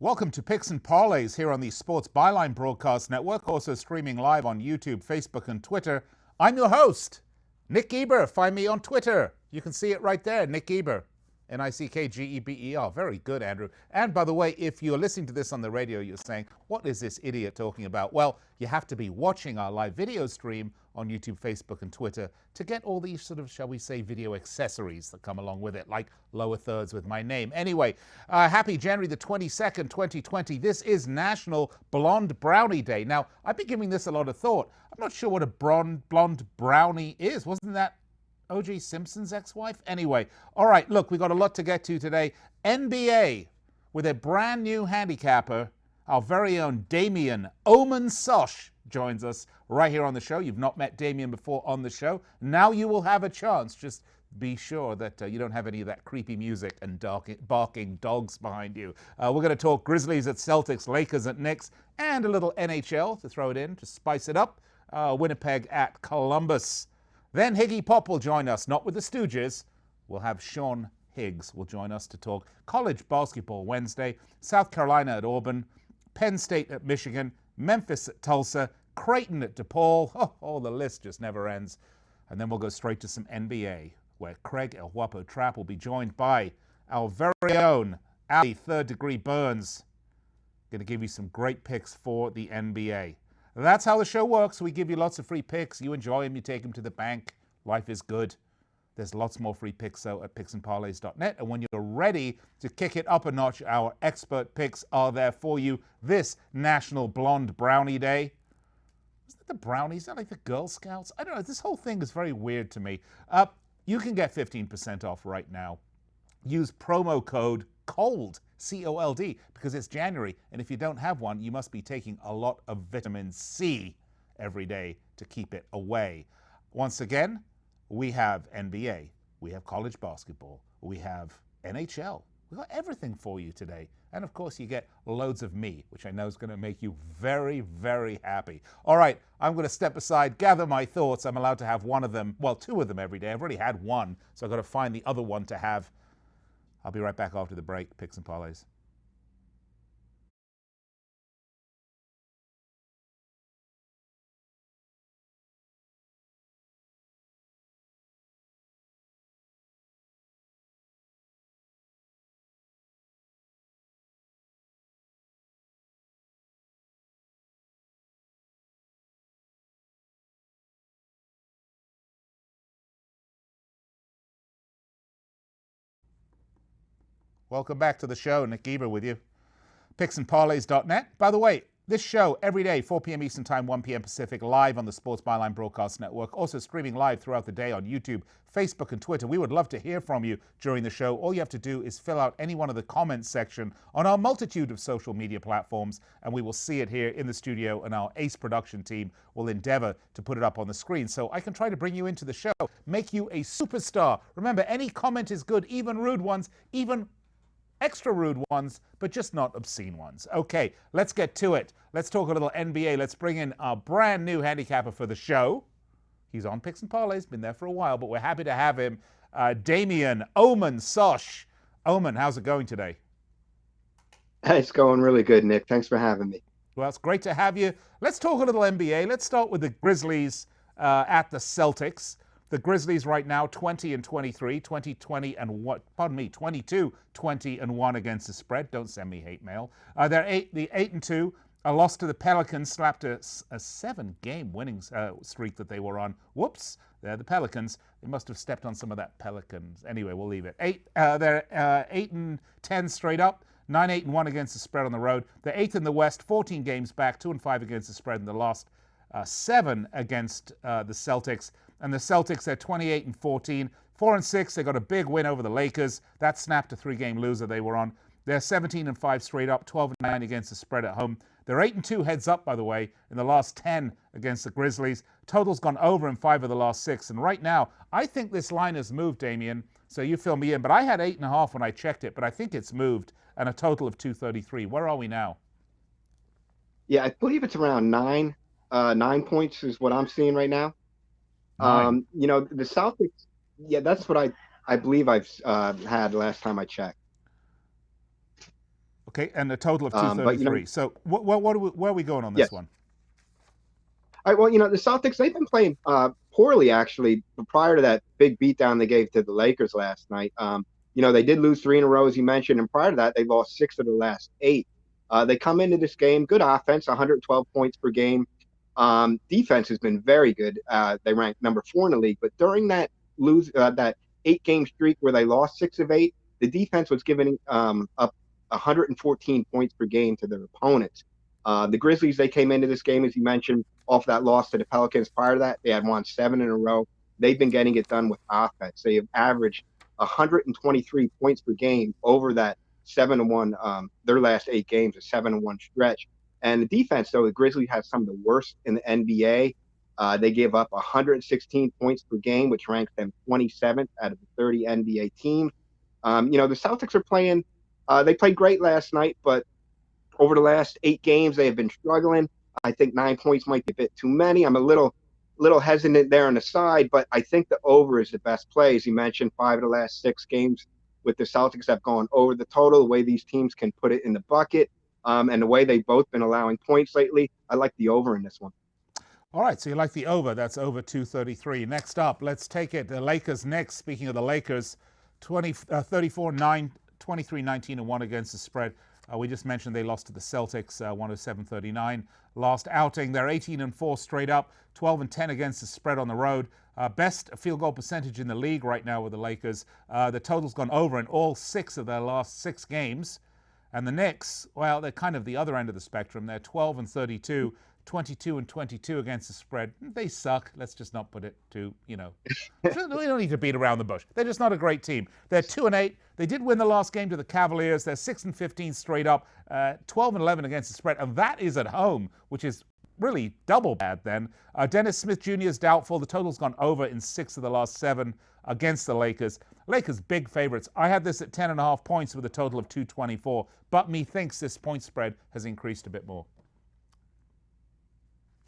Welcome to Picks and Parlays here on the Sports Byline Broadcast Network, also streaming live on YouTube, Facebook, and Twitter. I'm your host, Nick Geber. Find me on Twitter. You can see it right there, Nick Geber. Nickgeber. Very good, Andrew. And by the way, if you're listening to this on the radio, you're saying, what is this idiot talking about? Well, you have to be watching our live video stream on YouTube, Facebook, and Twitter to get all these sort of, shall we say, video accessories that come along with it, like lower thirds with my name. Anyway, happy January the 22nd, 2020. This is National Blonde Brownie Day. Now, I've been giving this a lot of thought. I'm not sure what a blonde brownie is. Wasn't that O.J. Simpson's ex-wife? Anyway, all right, look, we got a lot to get to today. NBA with a brand new handicapper, our very own Damian Sosh joins us right here on the show. You've not met Damian before on the show. Now you will have a chance. Just be sure that you don't have any of that creepy music and barking dogs behind you. We're going to talk Grizzlies at Celtics, Lakers at Knicks, and a little NHL to throw it in to spice it up. Winnipeg at Columbus. Then Higgy Pop will join us, not with the Stooges. We'll have Sean Higgs will join us to talk college basketball Wednesday, South Carolina at Auburn, Penn State at Michigan, Memphis at Tulsa, Creighton at DePaul. Oh, the list just never ends. And then we'll go straight to some NBA, where Craig El Guapo Trapp will be joined by our very own Ali Third Degree Burns. Going to give you some great picks for the NBA. That's how the show works. We give you lots of free picks. You enjoy them. You take them to the bank. Life is good. There's lots more free picks, though, at picksandparlays.net. And when you're ready to kick it up a notch, our expert picks are there for you this National Blonde Brownie Day. Is that the brownies? Is that like the Girl Scouts? I don't know. This whole thing is very weird to me. You can get 15% off right now. Use promo code COLD, C-O-L-D, because it's January, and if you don't have one, you must be taking a lot of vitamin C every day to keep it away. Once again, we have NBA, we have college basketball, we have NHL. We've got everything for you today. And of course, you get loads of me, which I know is going to make you very, very happy. All right, I'm going to step aside, gather my thoughts. I'm allowed to have one of them, well, two of them every day. I've already had one, so I've got to find the other one to have. I'll be right back after the break. Picks and Parlays. Welcome back to the show. Nick Geber with you. Picksandparlays.net. By the way, this show every day, 4 p.m. Eastern Time, 1 p.m. Pacific, live on the Sports Byline Broadcast Network. Also streaming live throughout the day on YouTube, Facebook, and Twitter. We would love to hear from you during the show. All you have to do is fill out any one of the comments section on our multitude of social media platforms, and we will see it here in the studio, and our ace production team will endeavor to put it up on the screen so I can try to bring you into the show, make you a superstar. Remember, any comment is good, even rude ones, even extra rude ones, but just not obscene ones. Okay, let's get to it. Let's talk a little NBA. Let's bring in our brand new handicapper for the show. He's on Picks and Parlays, been there for a while, but we're happy to have him. Damian Sosh. Oman, how's it going today? It's going really good, Nick. Thanks for having me. Well, it's great to have you. Let's talk a little NBA. Let's start with the Grizzlies at the Celtics. The Grizzlies right now, 20-23, 22-20-1 against the spread. Don't send me hate mail. They're 8-2. A loss to the Pelicans slapped a 7-game winning streak that they were on. Whoops, they're the Pelicans. They must have stepped on some of that Pelicans. Anyway, we'll leave it. They're 8-10 straight up. 9-8-1 against the spread on the road. They're 8th in the West, 14 games back, 2-5 against the spread in the last 7 against the Celtics. And the Celtics, they're 28-14, 4-6. They got a big win over the Lakers. That snapped a 3-game loser they were on. They're 17-5 straight up, 12-9 against the spread at home. They're 8-2 heads up, by the way, in the last 10 against the Grizzlies. Total's gone over in 5 of the last 6. And right now, I think this line has moved, Damian. So you fill me in. But I had 8.5 when I checked it, but I think it's moved, and a total of 233. Where are we now? Yeah, I believe it's around 9 points is what I'm seeing right now. The Celtics, that's what I believe I've had last time I checked. Okay, and a total of But 233. So where are we going on this yes. one? All right, well, the Celtics, they've been playing poorly, actually, prior to that big beatdown they gave to the Lakers last night. They did lose three in a row, as you mentioned, and prior to that, they lost six of the last eight. They come into this game, good offense, 112 points per game. Defense has been very good. They ranked number 4 in the league, but during that 8-game streak where they lost 6 of 8, the defense was giving up 114 points per game to their opponents. The Grizzlies, they came into this game, as you mentioned, off that loss to the Pelicans. Prior to that, they had won 7 in a row. They've been getting it done with offense. They have averaged 123 points per game over that 7-1, their last 8 games, a 7-1 stretch. And the defense, though, the Grizzlies have some of the worst in the NBA. They give up 116 points per game, which ranks them 27th out of the 30 NBA teams. The Celtics are playing. They played great last night, but over the last 8 games, they have been struggling. I think 9 points might be a bit too many. I'm a little hesitant there on the side, but I think the over is the best play. As you mentioned, 5 of the last 6 games with the Celtics have gone over the total. The way these teams can put it in the bucket, and the way they've both been allowing points lately, I like the over in this one. All right, so you like the over. That's over 233. Next up, let's take it. The Lakers next. Speaking of the Lakers, 34-9, 23-19-1 against the spread. We just mentioned they lost to the Celtics, 107-39. Last outing, they're 18-4 straight up, 12-10 against the spread on the road. Best field goal percentage in the league right now with the Lakers. The total's gone over in all 6 of their last 6 games. And the Knicks, well, they're kind of the other end of the spectrum. They're 12-32, 22-22 against the spread. They suck. Let's just not put it to, we don't need to beat around the bush. They're just not a great team. They're 2-8. They did win the last game to the Cavaliers. They're 6-15 straight up, 12-11 against the spread. And that is at home, which is really double bad then. Dennis Smith Jr. is doubtful. The total's gone over in 6 of the last 7 against the Lakers. Lakers big favorites. I had this at 10.5 points with a total of 224, but methinks this point spread has increased a bit more.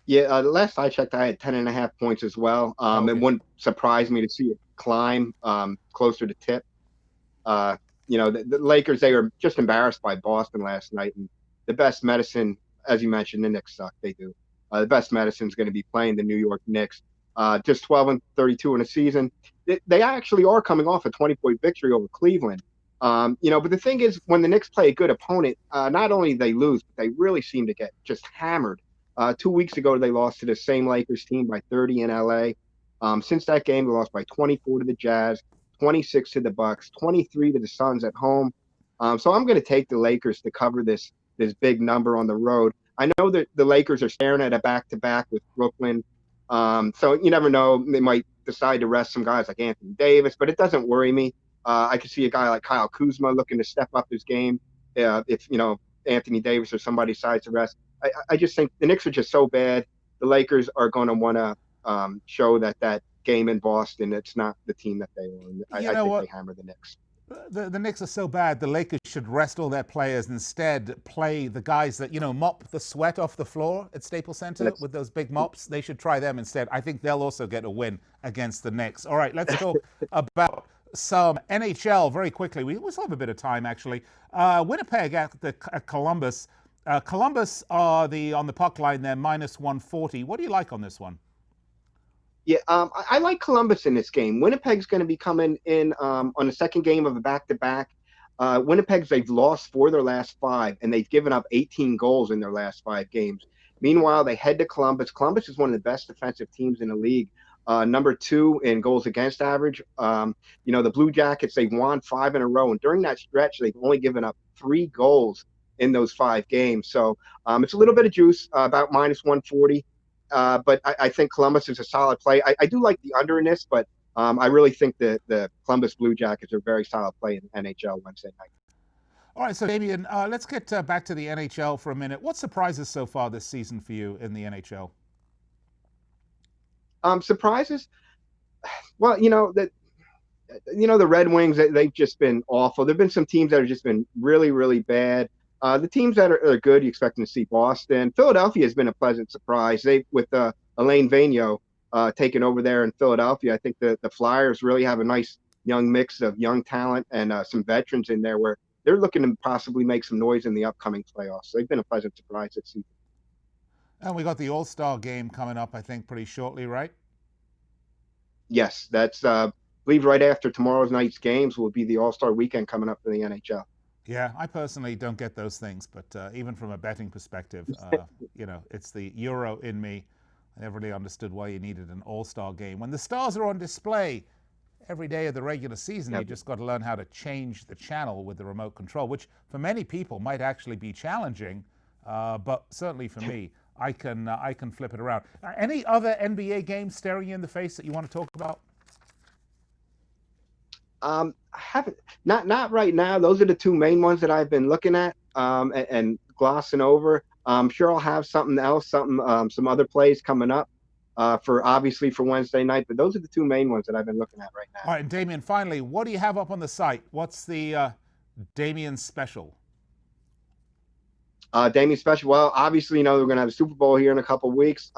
Yeah, the last I checked, I had 10.5 points as well. Okay. It wouldn't surprise me to see it climb closer to tip. The Lakers, they were just embarrassed by Boston last night, and the best medicine, as you mentioned, the Knicks suck. They do. The best medicine is going to be playing the New York Knicks. Just 12-32 in a season. They actually are coming off a 20-point victory over Cleveland. But the thing is, when the Knicks play a good opponent, not only they lose, but they really seem to get just hammered. 2 weeks ago, they lost to the same Lakers team by 30 in LA. Since that game, they lost by 24 to the Jazz, 26 to the Bucks, 23 to the Suns at home. So I'm going to take the Lakers to cover this big number on the road. I know that the Lakers are staring at a back-to-back with Brooklyn. So you never know. They might decide to rest some guys like Anthony Davis, but it doesn't worry me. I could see a guy like Kyle Kuzma looking to step up his game if Anthony Davis or somebody decides to rest. I just think the Knicks are just so bad. The Lakers are going to want to show that game in Boston, it's not the team that they are. I think they hammer the Knicks. The Knicks are so bad, the Lakers should rest all their players and instead play the guys that, mop the sweat off the floor at Staples Center with those big mops. They should try them instead. I think they'll also get a win against the Knicks. All right, let's talk about some NHL very quickly. We still have a bit of time, actually. Winnipeg at Columbus. Columbus are on the puck line there, -140. What do you like on this one? Yeah, I like Columbus in this game. Winnipeg's going to be coming in on the second game of a back-to-back. They've lost 4 of their last 5, and they've given up 18 goals in their last 5 games. Meanwhile, they head to Columbus. Columbus is one of the best defensive teams in the league. Number 2 in goals against average. The Blue Jackets, they've won 5 in a row, and during that stretch, they've only given up 3 goals in those 5 games. So it's a little bit of juice, about -140. But I think Columbus is a solid play. I do like the under in this, but I really think that the Columbus Blue Jackets are a very solid play in NHL Wednesday night. All right, so Damian, let's get back to the NHL for a minute. What surprises so far this season for you in the NHL? Surprises? Well, the Red Wings, they've just been awful. There've been some teams that have just been really, really bad. The teams that are good, you expect them to see Boston. Philadelphia has been a pleasant surprise. With Alain Vigneault taking over there in Philadelphia, I think the Flyers really have a nice young mix of young talent and some veterans in there where they're looking to possibly make some noise in the upcoming playoffs. So they've been a pleasant surprise this season. And we got the All-Star game coming up, I think, pretty shortly, right? Yes, that's I believe right after tomorrow's night's games will be the All-Star weekend coming up for the NHL. Yeah, I personally don't get those things, but even from a betting perspective, it's the Euro in me. I never really understood why you needed an All-Star game. When the stars are on display every day of the regular season, you just got to learn how to change the channel with the remote control, which for many people might actually be challenging, but certainly for me, I can flip it around. Any other NBA games staring you in the face that you want to talk about? I haven't, not right now. Those are the two main ones that I've been looking at and glossing over. I'm sure I'll have something else, some other plays coming up for Wednesday night. But those are the two main ones that I've been looking at right now. All right, and Damian, finally, what do you have up on the site? What's the Damian special? Damian special. Well, obviously, we're going to have a Super Bowl here in a couple of weeks.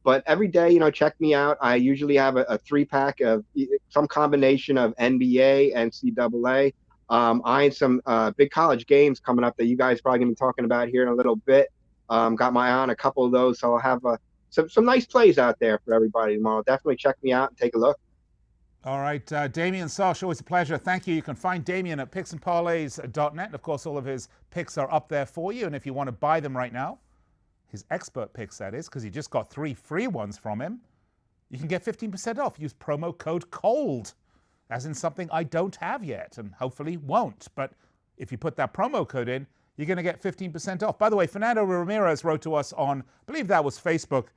But every day, check me out. I usually have a 3-pack of some combination of NBA, NCAA. I had some big college games coming up that you guys are probably going to be talking about here in a little bit. Got my eye on a couple of those, so I'll have some nice plays out there for everybody tomorrow. Definitely check me out and take a look. All right, Damian Sosh, always a pleasure. Thank you. You can find Damian at picksandparlays.net. And of course, all of his picks are up there for you. And if you want to buy them right now, his expert picks, that is, because you just got 3 free ones from him, you can get 15% off. Use promo code COLD, as in something I don't have yet and hopefully won't. But if you put that promo code in, you're going to get 15% off. By the way, Fernando Ramirez wrote to us on, I believe that was Facebook.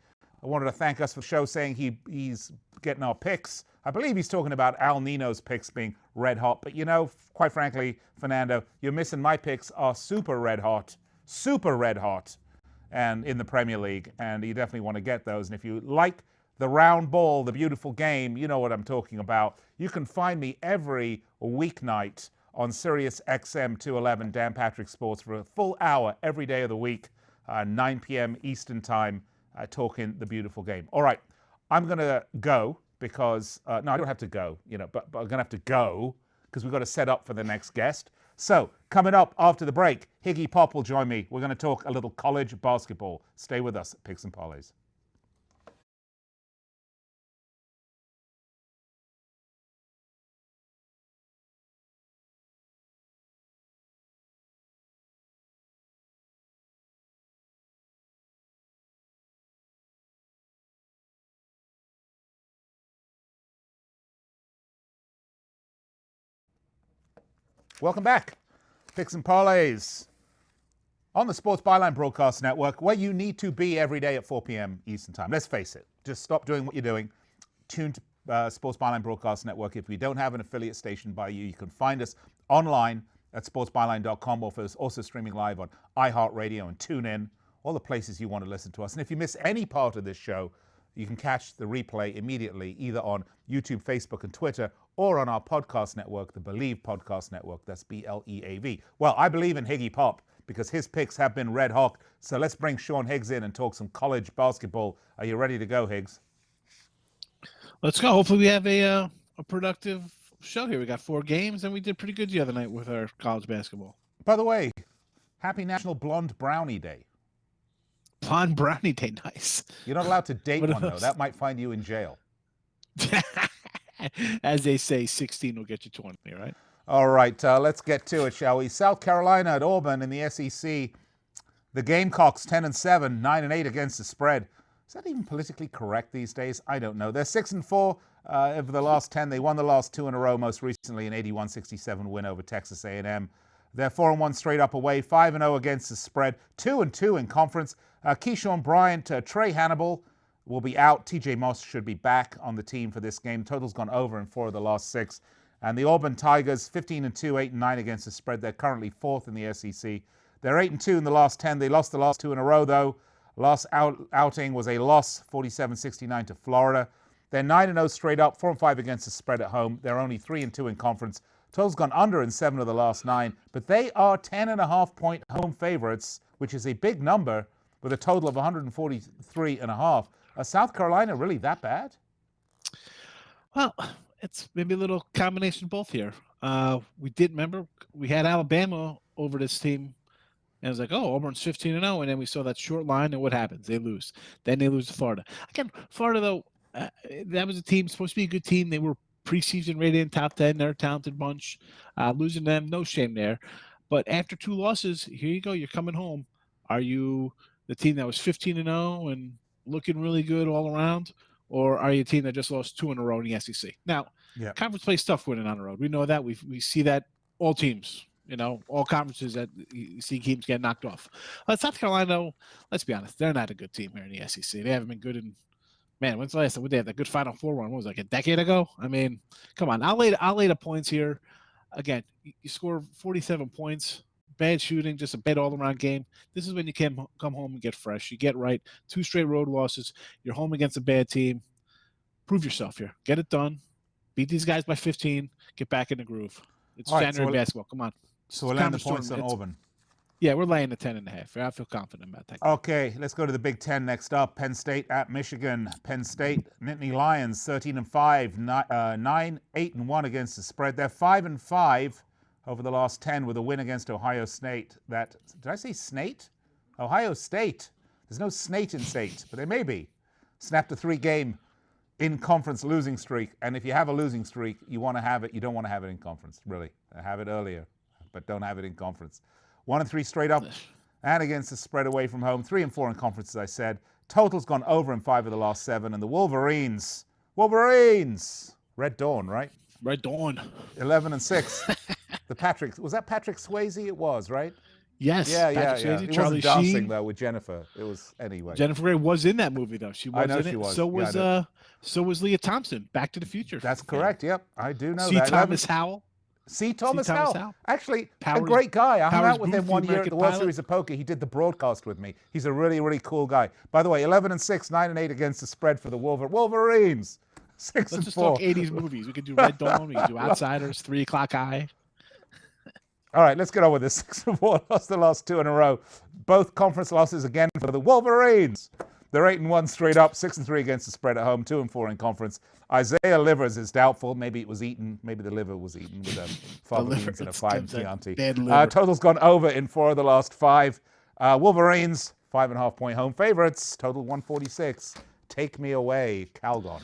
I wanted to thank us for the show, saying he's getting our picks. I believe he's talking about Al Nino's picks being red hot. But, quite frankly, Fernando, you're missing. My picks are super red hot, and in the Premier League. And you definitely want to get those. And if you like the round ball, the beautiful game, you know what I'm talking about. You can find me every weeknight on Sirius XM 211 Dan Patrick Sports for a full hour every day of the week, 9 p.m. Eastern Time, talking the beautiful game. All right, I'm going to go because, no, I don't have to go, but I'm going to have to go because we've got to set up for the next guest. So coming up after the break, Higgy Pop will join me. We're going to talk a little college basketball. Stay with us at Picks and Parlays. Welcome back. Picks and Parlays on the Sports Byline Broadcast Network, where you need to be every day at 4 p.m. Eastern Time. Let's face it. Just stop doing what you're doing. Tune to Sports Byline Broadcast Network. If we don't have an affiliate station by you, you can find us online at sportsbyline.com, or also streaming live on iHeartRadio and TuneIn, all the places you want to listen to us. And if you miss any part of this show, you can catch the replay immediately, either on YouTube, Facebook, and Twitter, or on our podcast network, the Believe Podcast Network. That's BLEAV. Well, I believe in Higgy Pop because his picks have been red hot. So let's bring Sean Higgs in and talk some college basketball. Are you ready to go, Higgs? Let's go. Hopefully we have a productive show here. We got 4 games, and we did pretty good the other night with our college basketball. By the way, happy National Blonde Brownie Day. Blonde Brownie Day, nice. You're not allowed to date one, though. That might find you in jail. As they say, 16 will get you 20, right? All right, let's get to it, shall we? South Carolina at Auburn in the SEC. The Gamecocks 10-7, 9-8 against the spread. Is that even politically correct these days? I don't know. They're 6-4 over the last 10. They won the last 2 in a row, most recently an 81-67 win over Texas A&M. They're 4-1 straight up away, 5-0 against the spread, 2-2 in conference. Keyshawn Bryant, Trey Hannibal will be out. TJ Moss should be back on the team for this game. Total's gone over in 4 of the last 6. And the Auburn Tigers, 15-2, 8-9 against the spread. They're currently 4th in the SEC. They're 8-2 in the last 10. They lost the last 2 in a row, though. Last outing was a loss, 47-69 to Florida. They're 9-0 straight up, 4-5 against the spread at home. They're only 3-2 in conference. Total's gone under in 7 of the last 9, but they are 10.5-point home favorites, which is a big number with a total of 143.5. South Carolina really that bad? Well, it's maybe a little combination of both here. We did remember we had Alabama over this team, and it was like, oh, Auburn's 15-0, and then we saw that short line, and what happens? They lose. Then they lose to Florida. Again, Florida though, that was a team supposed to be a good team. They were preseason rated in top 10. They're a talented bunch. Losing them, no shame there. But after 2 losses, here you go. You're coming home. Are you the team that was 15-0 and looking really good all around, or are you a team that just lost 2 in a row in the SEC? Now, conference play tough winning on the road. We know that. We see that all teams. All conferences that you see teams get knocked off. South Carolina, let's be honest, they're not a good team here in the SEC. They haven't been good in. Man, when's the last time they had that good Final Four run? What was it, like a decade ago? I mean, come on. I'll lay the points here. Again, you score 47 points. Bad shooting, just a bad all-around game. This is when you can come home and get fresh. You get right. 2 straight road losses. You're home against a bad team. Prove yourself here. Get it done. Beat these guys by 15. Get back in the groove. It's January basketball. Come on. So we're laying the points on Auburn. Yeah, we're laying the 10.5. I feel confident about that. Okay, let's go to the Big Ten next up. Penn State at Michigan. Penn State, Nittany Lions, 13-5, 9-8-1 against the spread. They're 5-5 over the last 10 with a win against Ohio State. Did I say Snate? Ohio State. There's no Snate in State, but there may be. Snapped a 3-game in-conference losing streak. And if you have a losing streak, you want to have it. You don't want to have it in conference, really. Have it earlier, but don't have it in conference. 1-3 straight up and against the spread away from home. 3-4 in conference, as I said. Total's gone over in 5 of the last 7. And the Wolverines, Red Dawn, right? Red Dawn. 11-6. Was that Patrick Swayze? It was, right? Yes. Yeah. Swayze, He Charlie wasn't dancing, Sheen. though, with Jennifer. It was, anyway. Jennifer Grey was in that movie, though. She was I know in she it. was. So was Leah Thompson, Back to the Future. That's correct, yep. I do know C. that. Thomas Howell. C. Thomas Howell. Actually, Powers, a great guy. I hung out with Booth, him one year at the World Series of Poker. He did the broadcast with me. He's a really, really cool guy. By the way, 11-6, 9-8 against the spread for the Wolverines. 6-4. Let's just talk 80s movies. We could do Red Dawn. We could do Outsiders, 3 O'Clock High. All right, let's get on with this. 6-4, lost the last 2 in a row. Both conference losses again for the Wolverines. They're 8-1 straight up, 6-3 against the spread at home, 2-4 in conference. Isaiah Livers is doubtful. Maybe it was eaten. Maybe the liver was eaten with a fava beans and a fine Chianti. Total's gone over in 4 of the last 5. Wolverines, 5.5-point home favorites. Total 146. Take me away, Calgon.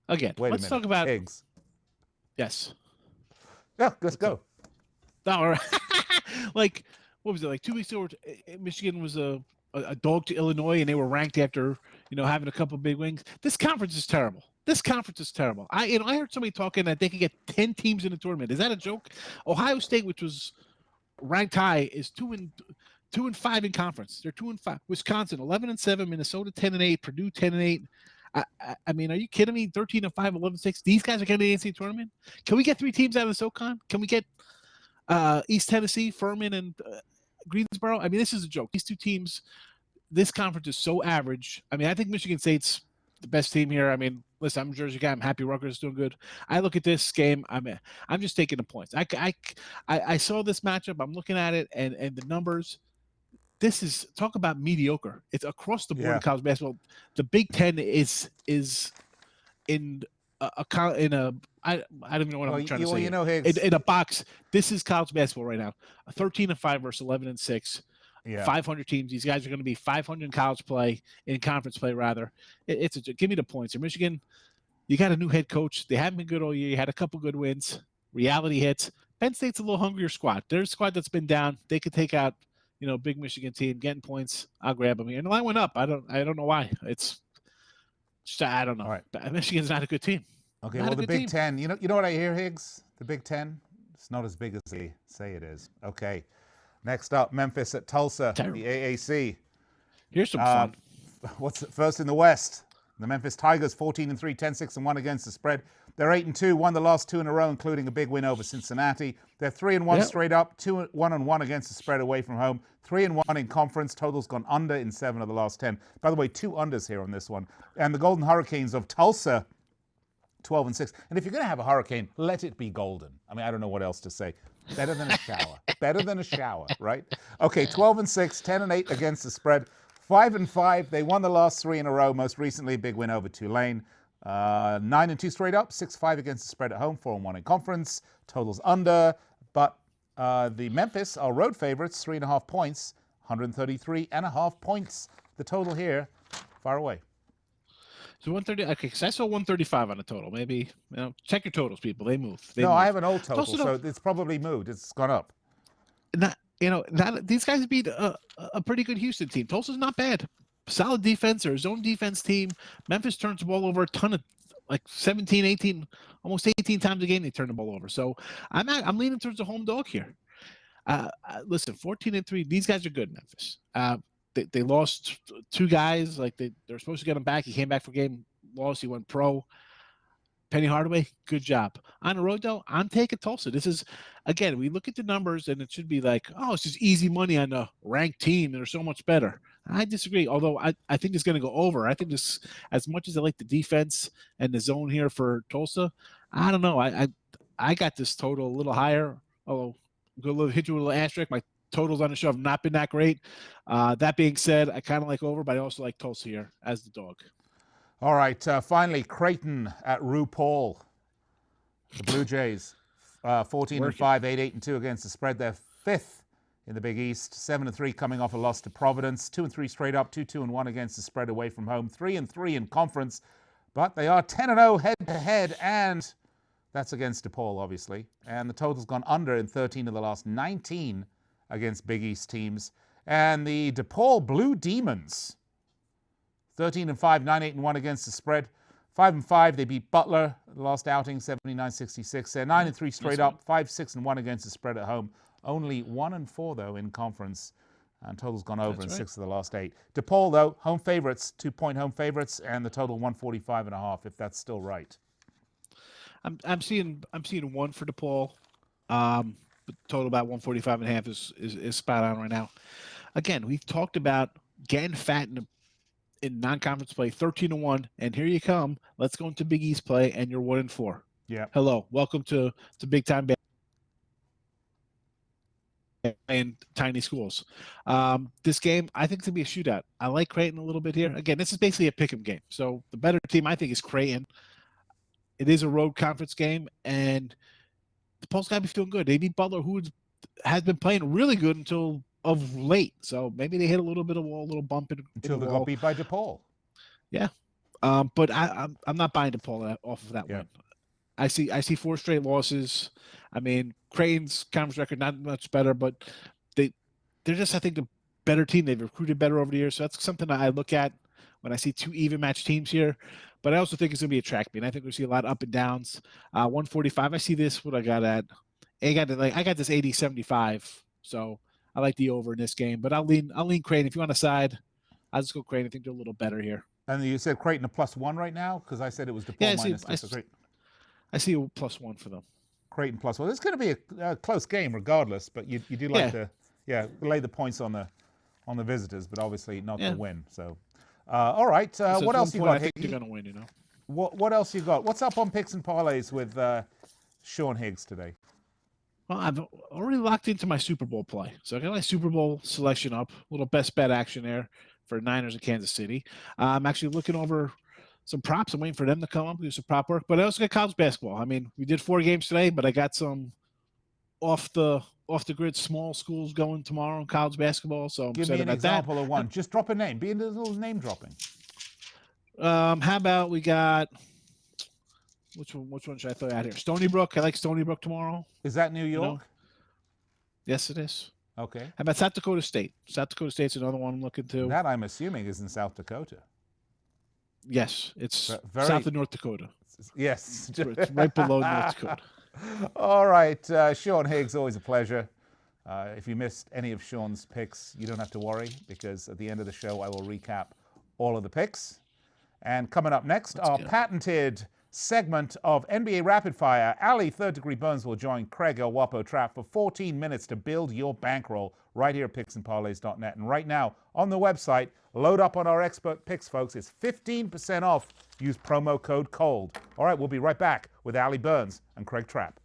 Again, let's talk about Higgs. Yes. Yeah, let's go. All right. Like, what was it? Like 2 weeks ago, Michigan was a dog to Illinois, and they were ranked after having a couple big wins. This conference is terrible. I heard somebody talking that they could get 10 teams in the tournament. Is that a joke? Ohio State, which was ranked high, is 2-5 in conference. They're 2-5. Wisconsin 11-7. Minnesota 10-8. Purdue 10-8. I mean, are you kidding me? 13-5, 11-6. These guys are getting the NCAA tournament. Can we get 3 teams out of the SoCon? Can we get East Tennessee, Furman, and Greensboro? I mean, this is a joke. These 2 teams, this conference is so average. I mean, I think Michigan State's the best team here. I mean, listen, I'm a Jersey guy. I'm happy Rutgers is doing good. I look at this game. I'm just taking the points. I saw this matchup. I'm looking at it and the numbers. This is talk about mediocre. It's across the board in college basketball. The Big Ten is in I don't even know what I'm trying to say. Higgs. In a box, this is college basketball right now. 13-5 versus 11-6. Yeah. 500 teams. These guys are going to be 500 in college play, in conference play rather. Give me the points. In Michigan, you got a new head coach. They haven't been good all year. You had a couple good wins. Reality hits. Penn State's a little hungrier squad. They're a squad that's been down. They could take out, big Michigan team, getting points. I'll grab them here. And the line went up. I don't know why. I don't know. All right. Michigan's not a good team. Okay, well, the Big Ten. You know what I hear, Higgs? The Big Ten. It's not as big as they say it is. Okay. Next up, Memphis at Tulsa, Terrible. The AAC. Here's some fun. What's first in the West? The Memphis Tigers, 14-3, 10-6-1 against the spread. They're 8-2, won the last 2 in a row, including a big win over Cincinnati. They're 3-1 straight up, 1-1 against the spread away from home. 3-1 in conference. Total's gone under in 7 of the last 10. By the way, 2 unders here on this one. And the Golden Hurricanes of Tulsa, 12-6. And if you're going to have a hurricane, let it be golden. I mean, I don't know what else to say. Better than a shower. Better than a shower, right? Okay, 12-6, 10-8 against the spread. 5-5. They won the last 3 in a row. Most recently, big win over Tulane. 9-2 straight up, 6-5 against the spread at home, 4-1 in conference. Totals under, but the Memphis are road favorites, 3.5 points, 133.5 points. The total here, far away. So 130. Okay, because I saw 135 on the total. Maybe check your totals, people. They move. No, I have an old total, Tulsa so it's probably moved. It's gone up. These guys beat a pretty good Houston team. Tulsa's not bad. Solid defense or zone defense team. Memphis turns the ball over a ton of, like 17, 18, almost 18 times a game they turn the ball over. So I'm leaning towards the home dog here. Listen, 14-3. These guys are good, Memphis. They lost two guys. Like they're supposed to get him back. He came back for game, lost. He went pro. Penny Hardaway, good job. On the road, though, I'm taking Tulsa. This is, again, we look at the numbers, and it should be like, oh, it's just easy money on a ranked team. They're so much better. I disagree, although I think it's going to go over. I think this, as much as I like the defense and the zone here for Tulsa, I don't know. I got this total a little higher, although I'm going to hit you with a little asterisk. My totals on the show have not been that great. That being said, I kind of like over, but I also like Tulsa here as the dog. All right, finally, Creighton at RuPaul. The Blue Jays, 14-5, 8-2 against the spread. They're fifth in the Big East, 7-3 coming off a loss to Providence, 2-3 straight up, 2-1 against the spread away from home, 3-3 in conference, but they are 10-0 head-to-head, and that's against DePaul, obviously. And the total's gone under in 13 of the last 19 against Big East teams. And the DePaul Blue Demons, 13-5, 9-8-1 against the spread. 5-5, they beat Butler, the last outing, 79-66. They're 9-3 straight up, 5-6-1 against the spread at home. Only 1-4, though, in conference. And total's gone over in 6 of the last 8. DePaul, though, home favorites, 2-point home favorites, and the total 145.5, if that's still right. I'm seeing 1 for DePaul. But total about 145.5 is spot on right now. Again, we've talked about getting fat in non-conference play, 13-1, and here you come. Let's go into Big East play, and you're 1-4. Yeah. Hello, welcome to big time and tiny schools. This game, I think, is gonna be a shootout. I like Creighton a little bit here. Again, this is basically a pick'em game. So the better team, I think, is Creighton. It is a road conference game, and the Pulse got to be feeling good. They beat Butler, who has been playing really good until of late. So maybe they hit a little bit of wall, a little bump until they got beat by DePaul. Yeah, but I'm not buying DePaul off of that win. I see 4 straight losses. I mean, Creighton's conference record not much better, but they're just, I think, the better team. They've recruited better over the years, so that's something that I look at when I see 2 even match teams here. But I also think it's going to be a track meet. I think we see a lot of up and downs. 145. I see this. What I got at? I got this 80-75. So I like the over in this game. But I'll lean Creighton. If you want to side, I'll just go Creighton. I think they're a little better here. And you said Creighton a +1 right now, because I said it was DePaul minus. I see a +1 for them. Creighton +1. It's going to be a close game regardless, but you do like to lay the points on the visitors, but obviously not the win. So. All right. What else you got? I think you're going to win, you know. What else you got? What's up on picks and parlays with Sean Higgs today? Well, I've already locked into my Super Bowl play. So I got my Super Bowl selection up. A little best bet action there for Niners and Kansas City. I'm actually looking over some props. I'm waiting for them to come up, do some prop work. But I also got college basketball. I mean, we did 4 games today, but I got some off the grid small schools going tomorrow in college basketball. So I'm give me an example of one. Just drop a name. Be a little name dropping. How about we got which one should I throw out here? Stony Brook. I like Stony Brook tomorrow. Is that New York? You know? Yes, it is. Okay. How about South Dakota State? South Dakota State's another one I'm looking to. That I'm assuming is in South Dakota. Yes, it's south of North Dakota. Yes. It's right below North Dakota. All right. Sean Higgs, always a pleasure. If you missed any of Sean's picks, you don't have to worry, because at the end of the show, I will recap all of the picks. And coming up next, our patented segment of NBA Rapid Fire. Ali, Third Degree Burns, will join Craig El Wapo Trapp for 14 minutes to build your bankroll right here at picksandparlays.net. And right now, on the website, load up on our expert picks, folks. It's 15% off. Use promo code COLD. All right, we'll be right back with Ali Burns and Craig Trapp.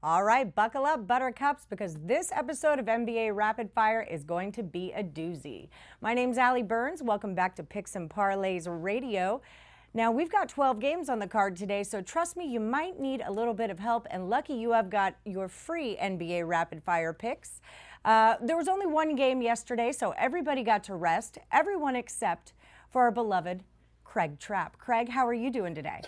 All right, buckle up, Buttercups, because this episode of NBA Rapid Fire is going to be a doozy. My name's Allie Burns. Welcome back to Picks and Parlays Radio. Now, we've got 12 games on the card today, so trust me, you might need a little bit of help, and lucky you have got your free NBA Rapid Fire picks. There was only one game yesterday, so everybody got to rest, everyone except for our beloved Craig Trapp. Craig, how are you doing today?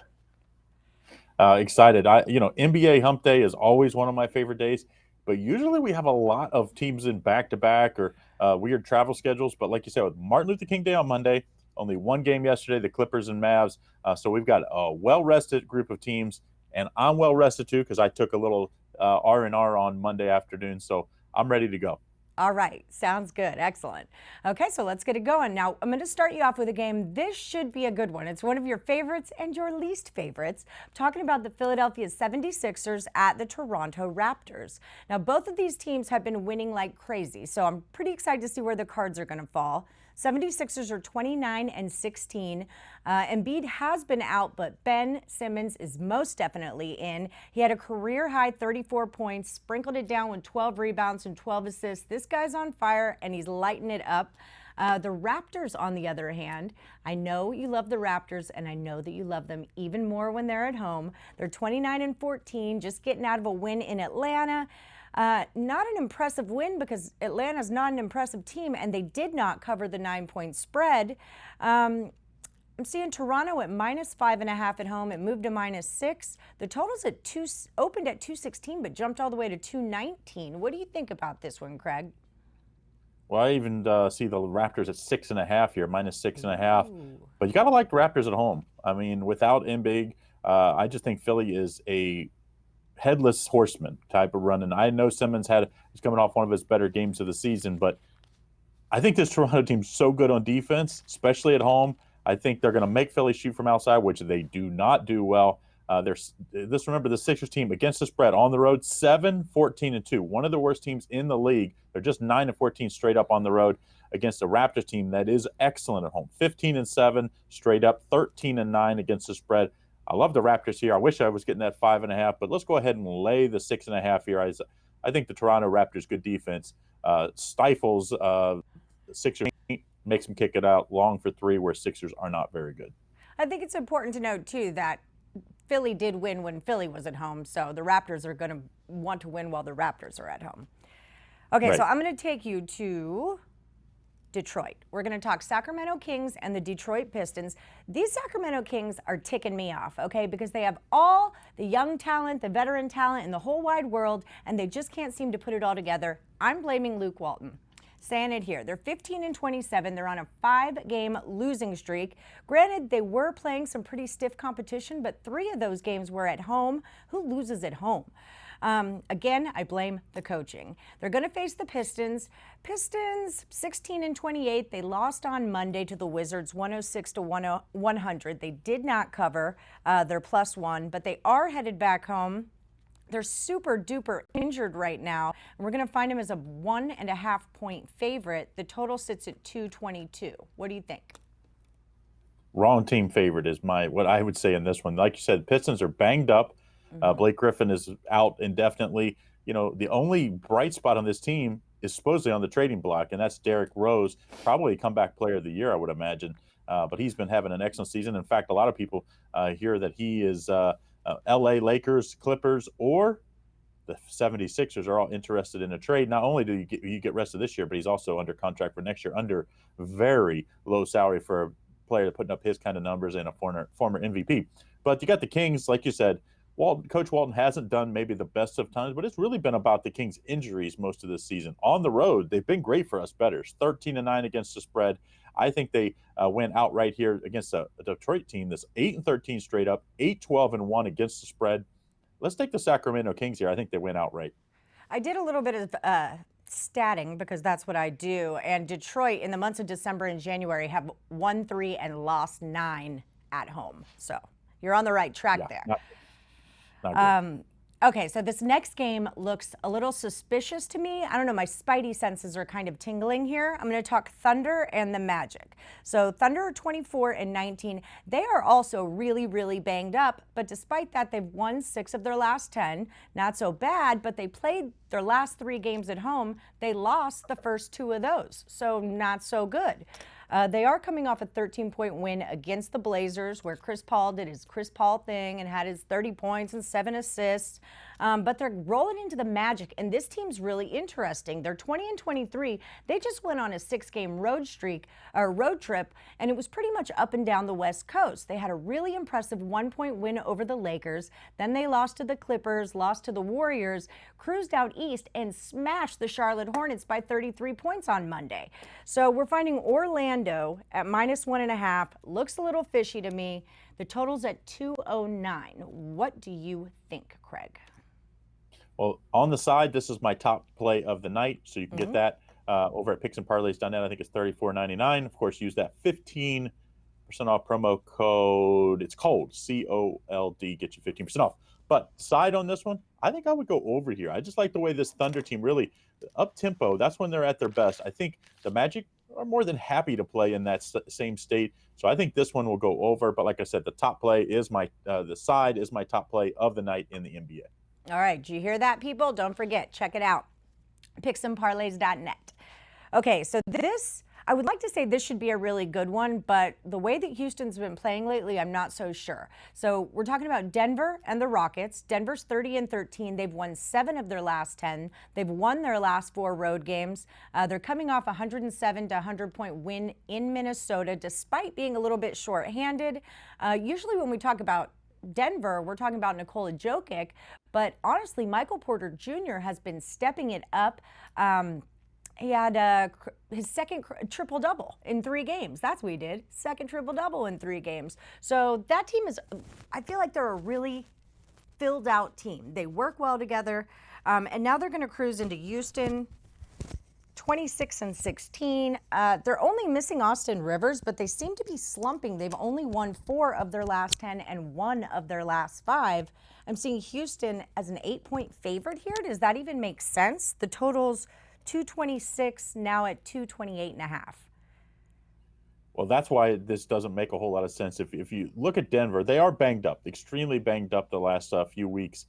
Excited. NBA Hump Day is always one of my favorite days, but usually we have a lot of teams in back-to-back or weird travel schedules. But like you said, with Martin Luther King Day on Monday, only one game yesterday, the Clippers and Mavs. So we've got a well-rested group of teams, and I'm well-rested too because I took a little R&R on Monday afternoon, so I'm ready to go. All right, sounds good. Excellent. Okay, so let's get it going. Now, I'm going to start you off with a game. This should be a good one. It's one of your favorites and your least favorites. I'm talking about the Philadelphia 76ers at the Toronto Raptors. Now, both of these teams have been winning like crazy, so I'm pretty excited to see where the cards are going to fall. 76ers are 29-16. Embiid has been out, but Ben Simmons is most definitely in. He had a career-high 34 points, sprinkled it down with 12 rebounds and 12 assists. This guy's on fire, and he's lighting it up. The Raptors, on the other hand, I know you love the Raptors, and I know that you love them even more when they're at home. They're 29-14, just getting out of a win in Atlanta. Not an impressive win because Atlanta's not an impressive team, and they did not cover the 9-point spread. I'm seeing Toronto at -5.5 at home. It moved to -6. The total's at opened at 216, but jumped all the way to 219. What do you think about this one, Craig? Well, I even see the Raptors at 6.5 here, -6.5. But you got to like the Raptors at home. I mean, without Embiid, I just think Philly is a headless horseman type of run. And I know Simmons is coming off one of his better games of the season, but I think this Toronto team's so good on defense, especially at home. I think they're going to make Philly shoot from outside, which they do not do well. Remember, the Sixers team against the spread on the road, 7-14-2, one of the worst teams in the league. They're just 9-14 straight up on the road against a Raptors team that is excellent at home, 15-7 straight up, 13-9 against the spread. I love the Raptors here. I wish I was getting that 5.5, but let's go ahead and lay the 6.5 here. I think the Toronto Raptors' good defense stifles the Sixers, makes them kick it out long for three, where Sixers are not very good. I think it's important to note, too, that Philly did win when Philly was at home, so the Raptors are going to want to win while the Raptors are at home. Okay, right. So I'm going to take you to Detroit. We're going to talk Sacramento Kings and the Detroit Pistons. These Sacramento Kings are ticking me off, okay, because they have all the young talent, the veteran talent in the whole wide world, and they just can't seem to put it all together. I'm blaming Luke Walton. Saying it here. They're 15-27. They're on a 5-game losing streak. Granted, they were playing some pretty stiff competition, but 3 of those games were at home. Who loses at home? Again, I blame the coaching. They're going to face the Pistons. Pistons, 16-28. They lost on Monday to the Wizards, 106-100. They did not cover their +1, but they are headed back home. They're super duper injured right now, and we're going to find them as a 1.5-point favorite. The total sits at 222. What do you think? Wrong team favorite is what I would say in this one. Like you said, Pistons are banged up. Blake Griffin is out indefinitely. You know, the only bright spot on this team is supposedly on the trading block, and that's Derrick Rose, probably comeback player of the year, I would imagine. But he's been having an excellent season. In fact, a lot of people hear that he is LA Lakers, Clippers, or the 76ers are all interested in a trade. Not only do you get rest of this year, but he's also under contract for next year under very low salary for a player putting up his kind of numbers and a former MVP. But you got the Kings, like you said. Coach Walton hasn't done maybe the best of times, but it's really been about the Kings' injuries most of this season. On the road, they've been great for us bettors, 13-9 against the spread. I think they win outright here against a Detroit team that's 8-13 straight up, 8-12-1 against the spread. Let's take the Sacramento Kings here. I think they win outright. I did a little bit of statting because that's what I do. And Detroit, in the months of December and January, have won 3 and lost 9 at home. So you're on the right track there. Not good. Okay, so this next game looks a little suspicious to me. I don't know, my spidey senses are kind of tingling here. I'm going to talk Thunder and the Magic. So Thunder are 24-19. They are also really, really banged up, but despite that, they've won 6 of their last 10. Not so bad, but they played their last 3 games at home. They lost the first 2 of those, so not so good. They are coming off a 13-point win against the Blazers, where Chris Paul did his Chris Paul thing and had his 30 points and 7 assists. But they're rolling into the Magic, and this team's really interesting. They're 20-23. They just went on a 6-game road trip, and it was pretty much up and down the West Coast. They had a really impressive 1-point win over the Lakers. Then they lost to the Clippers, lost to the Warriors, cruised out east, and smashed the Charlotte Hornets by 33 points on Monday. So we're finding Orlando at -1.5. Looks a little fishy to me. The total's at 209. What do you think, Craig? Well, on the side, this is my top play of the night, so you can get that over at picksandparlays.net. I think it's $34.99. Of course, use that 15% off promo code. It's COLD, C-O-L-D, get you 15% off. But side on this one, I think I would go over here. I just like the way this Thunder team really up-tempo. That's when they're at their best. I think the Magic are more than happy to play in that same state. So I think this one will go over. But like I said, the top play is the side is my top play of the night in the NBA. All right, do you hear that, people? Don't forget, check it out, picksandparlays.net. Okay, so this, I would like to say this should be a really good one, but the way that Houston's been playing lately, I'm not so sure. So we're talking about Denver and the Rockets. Denver's 30-13. They've won 7 of their last 10. They've won their last 4 road games. They're coming off a 107 to 100-point win in Minnesota, despite being a little bit shorthanded. Usually when we talk about Denver, we're talking about Nikola Jokic, but honestly, Michael Porter Jr. has been stepping it up. He had his second triple-double in 3 games. That's what he did. Second triple-double in 3 games. So that team is, I feel like they're a really filled-out team. They work well together. And now they're going to cruise into Houston, 26-16. They're only missing Austin Rivers, but they seem to be slumping. They've only won 4 of their last 10 and 1 of their last 5. I'm seeing Houston as an 8-point favorite here. Does that even make sense? The total's 226, now at 228.5. Well, that's why this doesn't make a whole lot of sense. If you look at Denver, they are banged up, extremely banged up the last few weeks,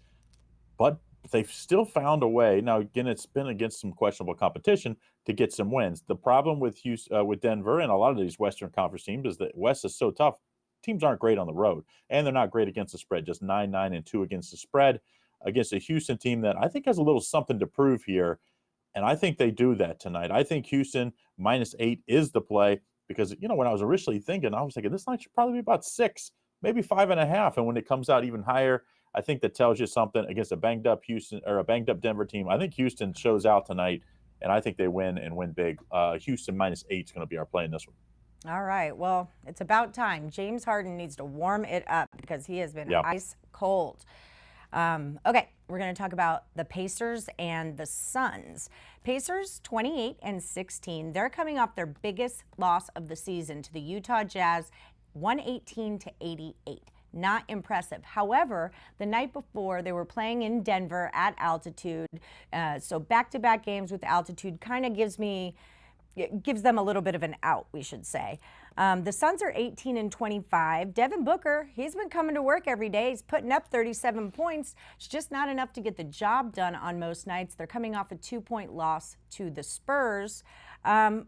but they've still found a way. Now, again, it's been against some questionable competition to get some wins. The problem with with Denver and a lot of these Western Conference teams is that West is so tough. Teams aren't great on the road, and they're not great against the spread, just 9-9-2 against the spread, against a Houston team that I think has a little something to prove here, and I think they do that tonight. I think Houston -8 is the play because, when I was originally thinking, I was thinking this line should probably be about 6, maybe 5.5, and when it comes out even higher, I think that tells you something against a banged up Houston or a banged up Denver team. I think Houston shows out tonight, and I think they win and win big. Houston -8 is going to be our play in this one. All right, well, it's about time. James Harden needs to warm it up because he has been ice cold. Okay, we're going to talk about the Pacers and the Suns. Pacers 28-16. They're coming off their biggest loss of the season to the Utah Jazz, 118-88. Not impressive. However, the night before they were playing in Denver at altitude. So back-to-back games with altitude kind of gives them a little bit of an out, we should say. The Suns are 18-25. Devin Booker, he's been coming to work every day. He's putting up 37 points. It's just not enough to get the job done on most nights. They're coming off a 2-point loss to the Spurs.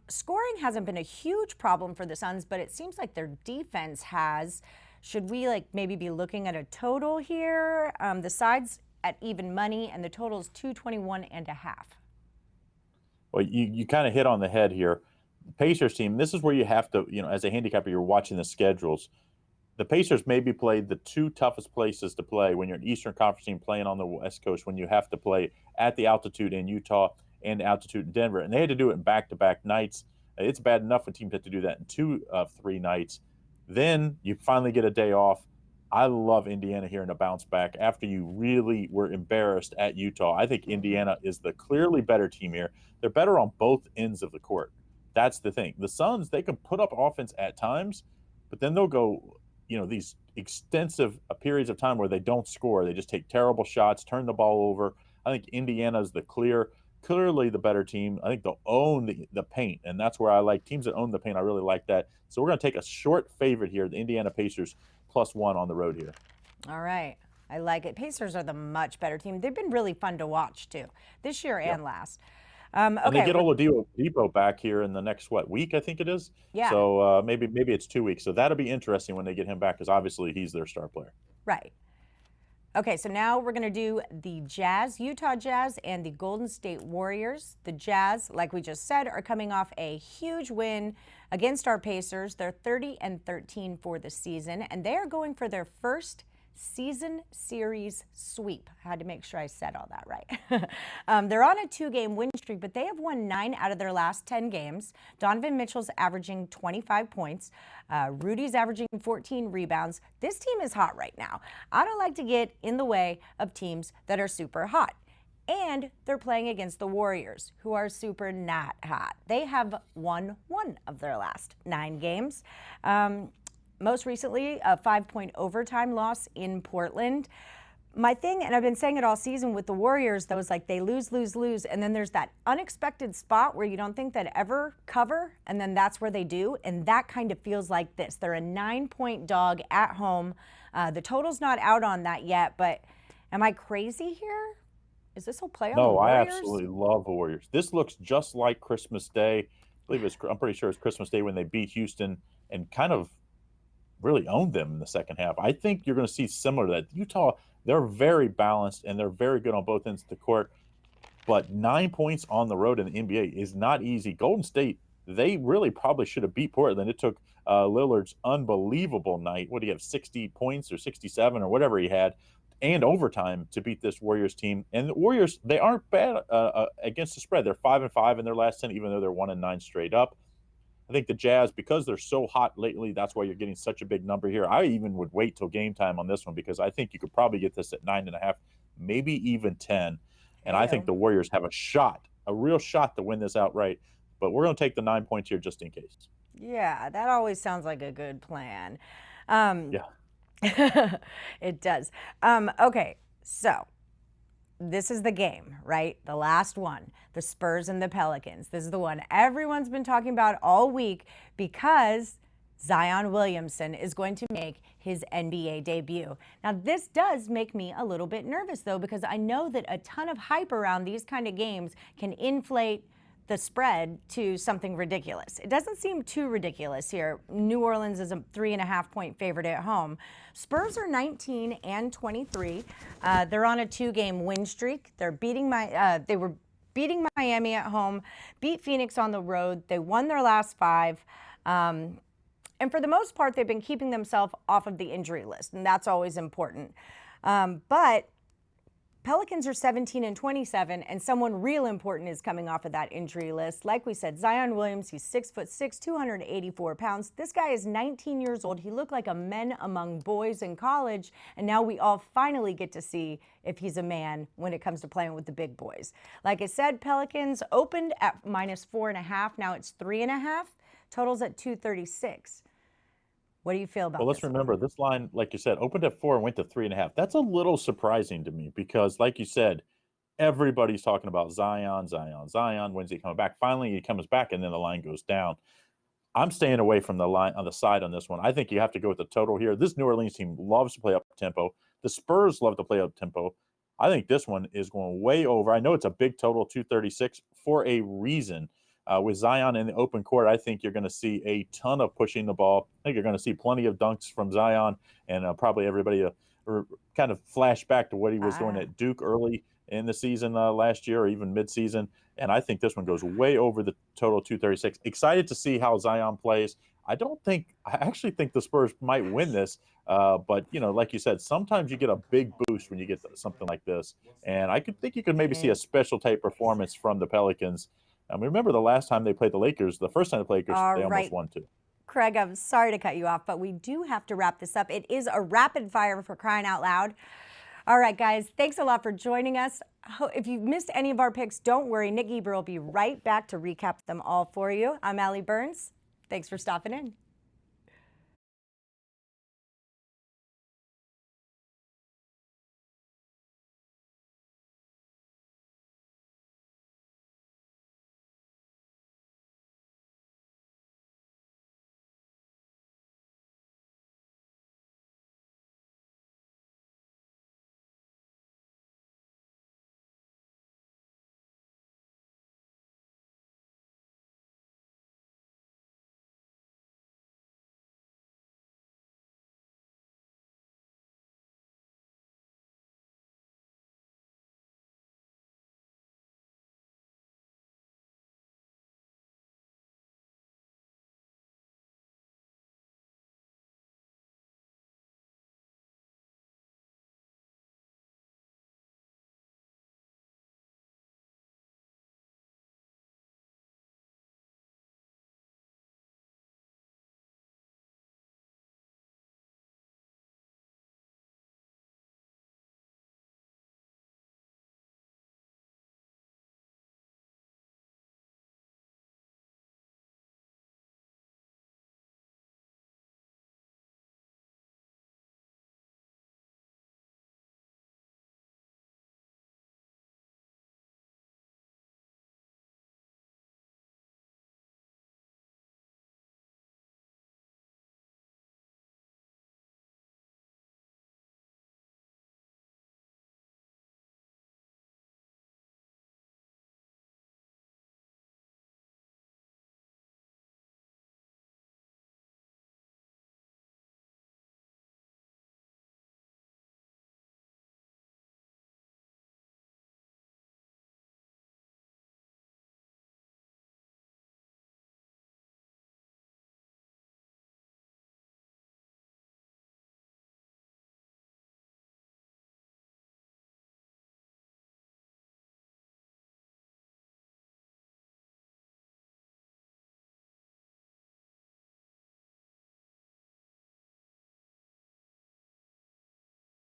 Scoring hasn't been a huge problem for the Suns, but it seems like their defense has. Should we maybe be looking at a total here? The side's at even money, and the total is 221.5. Well, you kind of hit on the head here. The Pacers team, this is where you have to, as a handicapper, you're watching the schedules. The Pacers maybe played the 2 toughest places to play when you're an Eastern Conference team playing on the West Coast, when you have to play at the altitude in Utah and altitude in Denver. And they had to do it in back-to-back nights. It's bad enough when teams have to do that in 2 of 3 nights. Then you finally get a day off. I love Indiana here in a bounce back after you really were embarrassed at Utah. I think Indiana is the clearly better team here. They're better on both ends of the court. That's the thing. The Suns, they can put up offense at times, but then they'll go, these extensive periods of time where they don't score. They just take terrible shots, turn the ball over. I think Indiana's clearly the better team. I think they'll own the paint, and that's where I like teams that own the paint. I really like that. So we're going to take a short favorite here, the Indiana Pacers +1 on the road here. All right. I like it. Pacers are the much better team. They've been really fun to watch, too, this year and last. And they get Oladipo back here in the next, week, I think it is? Yeah. So maybe it's 2 weeks. So that'll be interesting when they get him back because obviously he's their star player. Right. Okay, so now we're going to do the Jazz, Utah Jazz, and the Golden State Warriors. The Jazz, like we just said, are coming off a huge win against our Pacers. They're 30-13 for the season, and they are going for their first season series sweep. I had to make sure I said all that right. They're on a 2-game win streak, but they have won 9 out of their last 10 games. Donovan Mitchell's averaging 25 points. Rudy's averaging 14 rebounds. This team is hot right now. I don't like to get in the way of teams that are super hot. And they're playing against the Warriors, who are super not hot. They have won 1 of their last 9 games. Most recently, a 5-point overtime loss in Portland. My thing, and I've been saying it all season with the Warriors, though, is like they lose, and then there's that unexpected spot where you don't think they'd ever cover, and then that's where they do, and that kind of feels like this. They're a 9-point dog at home. The total's not out on that yet, but am I crazy here? Is this a play on the Warriors? No, I absolutely love the Warriors. This looks just like Christmas Day. I'm pretty sure it's Christmas Day when they beat Houston and kind of really owned them in the second half. I think you're going to see similar to that. Utah, they're very balanced and they're very good on both ends of the court. But 9 points on the road in the NBA is not easy. Golden State, they really probably should have beat Portland. It took Lillard's unbelievable night. What do you have, 60 points or 67 or whatever he had, and overtime to beat this Warriors team. And the Warriors, they aren't bad against the spread. They're 5-5 in their last 10, even though they're 1-9 straight up. I think the Jazz, because they're so hot lately, that's why you're getting such a big number here. I even would wait till game time on this one because I think you could probably get this at 9.5, maybe even 10. And I think the Warriors have a real shot to win this outright. But we're going to take the 9 points here just in case. Yeah, that always sounds like a good plan. Yeah. It does. Okay, so this is the game, right? The last one, the Spurs and the Pelicans. This is the one everyone's been talking about all week because Zion Williamson is going to make his NBA debut. Now, this does make me a little bit nervous, though, because I know that a ton of hype around these kind of games can inflate the spread to something ridiculous. It doesn't seem too ridiculous here. New Orleans is a 3.5-point favorite at home. Spurs are 19-23. They're on a 2-game win streak. They were beating Miami at home, beat Phoenix on the road. They won their last 5. And for the most part, they've been keeping themselves off of the injury list, and that's always important. But Pelicans are 17-27, and someone real important is coming off of that injury list. Like we said, Zion Williams, he's 6'6", 284 pounds. This guy is 19 years old. He looked like a man among boys in college, and now we all finally get to see if he's a man when it comes to playing with the big boys. Like I said, Pelicans opened at -4.5. Now it's 3.5. Total's at 236. What do you feel about this? Well, let's remember this line, like you said, opened at 4 and went to 3.5. That's a little surprising to me because, like you said, everybody's talking about Zion. When's he coming back? Finally, he comes back, and then the line goes down. I'm staying away from the line on the side on this one. I think you have to go with the total here. This New Orleans team loves to play up tempo. The Spurs love to play up tempo. I think this one is going way over. I know it's a big total, 236, for a reason. With Zion in the open court, I think you're going to see a ton of pushing the ball. I think you're going to see plenty of dunks from Zion, and probably everybody kind of flash back to what he was doing at Duke early in the season last year or even midseason. And I think this one goes way over the total 236. Excited to see how Zion plays. I actually think the Spurs might win this. But, like you said, sometimes you get a big boost when you get something like this. And I think you could maybe see a special type performance from the Pelicans. I mean, remember the last time they played the Lakers, the first time they played the Lakers, they almost won too. Craig, I'm sorry to cut you off, but we do have to wrap this up. It is a rapid fire for crying out loud. All right, guys, thanks a lot for joining us. If you missed any of our picks, don't worry. Nick Geber will be right back to recap them all for you. I'm Allie Burns. Thanks for stopping in.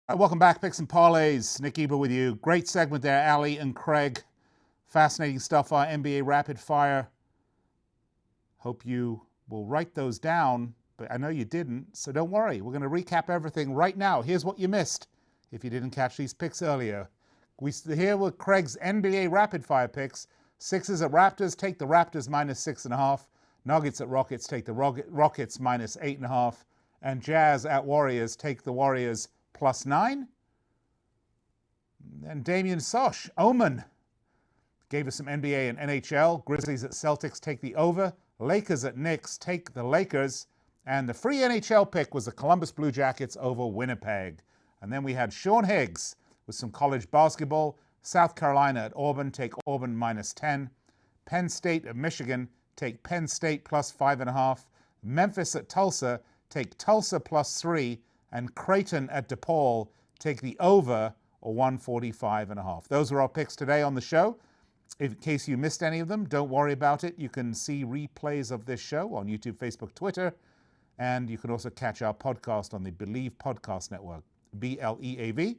All right, welcome back, Picks and Parlays. Nick Geber with you. Great segment there, Ali and Craig. Fascinating stuff on NBA Rapid Fire. Hope you will write those down, but I know you didn't, so don't worry. We're going to recap everything right now. Here's what you missed if you didn't catch these picks earlier. Here with Craig's NBA Rapid Fire picks. Sixers at Raptors, take the Raptors -6.5. Nuggets at Rockets, take the Rockets -8.5. And Jazz at Warriors, take the Warriors +9. And Damian Sosh, Omen, gave us some NBA and NHL. Grizzlies at Celtics, take the over. Lakers at Knicks, take the Lakers. And the free NHL pick was the Columbus Blue Jackets over Winnipeg. And then we had Sean Higgs with some college basketball. South Carolina at Auburn, take Auburn -10. Penn State at Michigan, take Penn State +5.5. Memphis at Tulsa, take Tulsa +3. And Creighton at DePaul, take the over or 145.5. Those are our picks today on the show. In case you missed any of them, don't worry about it. You can see replays of this show on YouTube, Facebook, Twitter, and you can also catch our podcast on the Believe Podcast Network, BLEAV.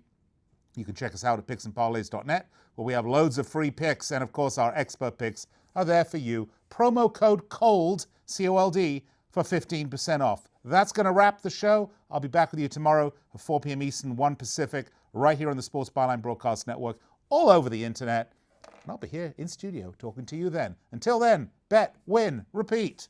You can check us out at picksandparlays.net, where we have loads of free picks, and of course our expert picks are there for you. Promo code COLD, C-O-L-D, for 15% off. That's going to wrap the show. I'll be back with you tomorrow at 4 p.m. Eastern, 1 Pacific, right here on the Sports Byline Broadcast Network, all over the internet. And I'll be here in studio talking to you then. Until then, bet, win, repeat.